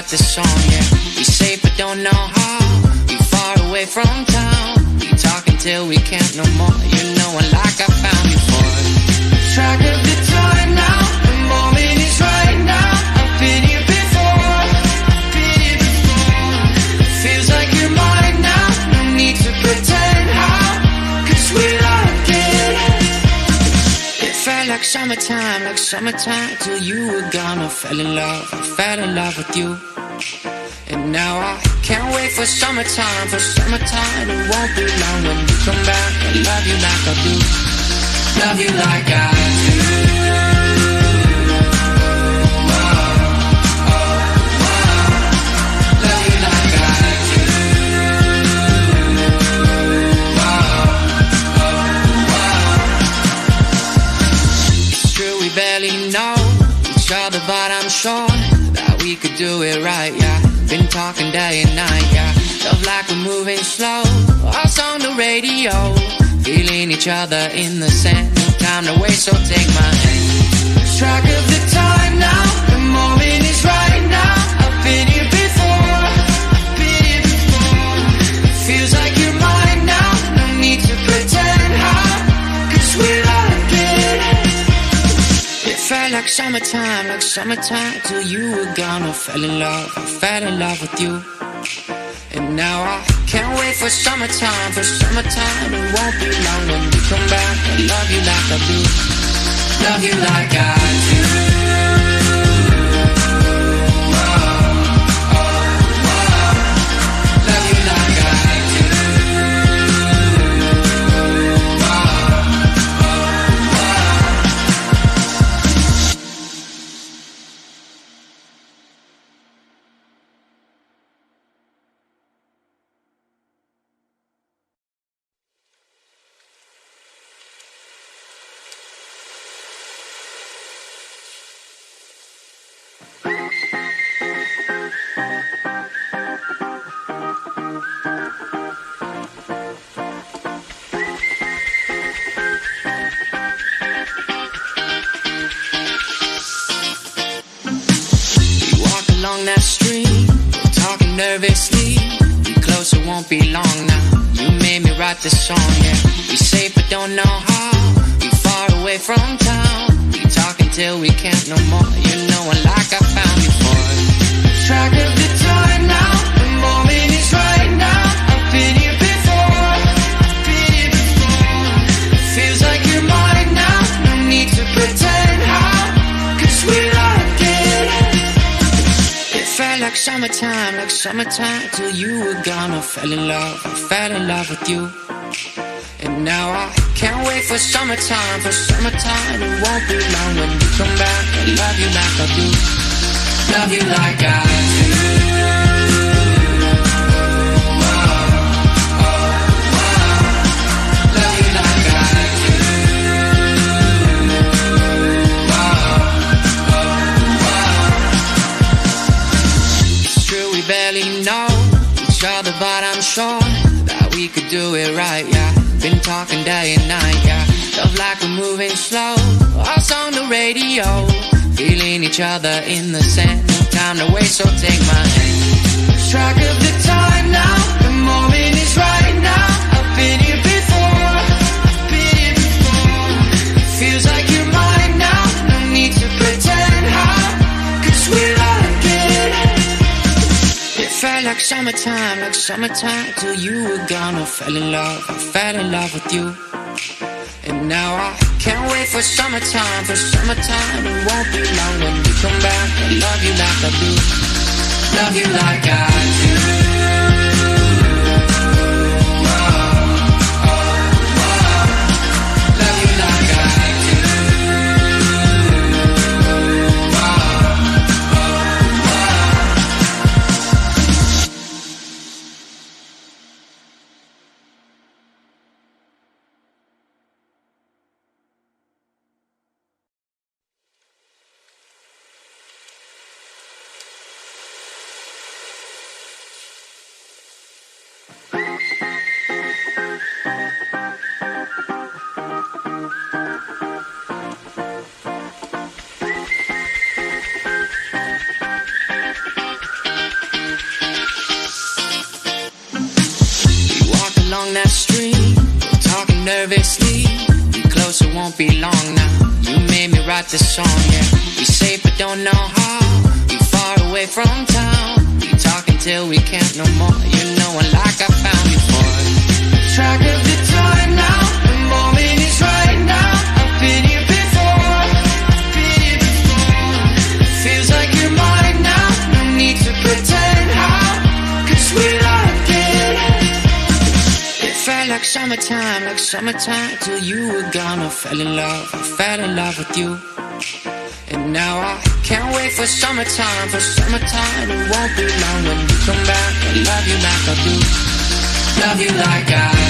write this song, yeah. We safe but don't know how. We far away from town. We talk until we can't no more. You know one like I found before. Track of the time now. The moment is right now. I've been here before. Feels like you're mine now. No need to pretend how. 'Cause we like it. It felt like summertime till you were gone. I fell in love with you. And now I can't wait for summertime. It won't be long when you come back. I love you like I do. Love you like I do. Love you like I do. It's true we barely know each other, but I'm sure that we could do it right, yeah. Been talking day and night, yeah. Love like we're moving slow. Us on the radio, feeling each other in the sand. No time to waste, so take my hand. Track of the time now. The moment is right now. I've been here before. Feels like you're mine now. No need to pretend how. 'Cause we like it. It felt like summertime till you were gone. I fell in love with you. And now I can't wait for summertime. It won't be long when you come back. I love you like I do. Love you like I do. Love you like I do. Along that street, talking nervously. We close, it won't be long now. You made me write this song, yeah. We safe but don't know how. We far away from town. We talk until we can't no more. You know one like I found before. Track of the time now. The moment is right now. I've been here before. Feels like you're mine now. No need to pretend how. 'Cause we like it. Felt like summertime till you were gone. I fell in love with you. And now I can't wait for summertime. It won't be long when you come back. I love you like I do. Love you like I do. Love you like I do. We barely know each other, but I'm sure that we could do it right, yeah. Been talking day and night, yeah. Love like we're moving slow. Us on the radio, feeling each other in the sand. No time to waste, so take my hand. Track of the time now. The moment is right now. I've been here before. Feels like you're mine now. No need to pretend how. 'Cause we like it. It felt like summertime till you were gone. I fell in love with you. And now I can't wait for summertime. It won't be long when you come back. I love you like I do. Love you like I do. Love you like I do. won't be long now. You made me write this song, yeah. We safe but don't know how. We far away from town. We talk until we can't no more. You know one like I found before. Track of the time now. The moment is right now. I've been here before. Feels like you're mine now. No need to pretend how. 'Cause we like it. It felt like summertime till you were gone. I fell in love with you. And now I can't wait for summertime. It won't be long when you come back. I love you like I do. Love you like I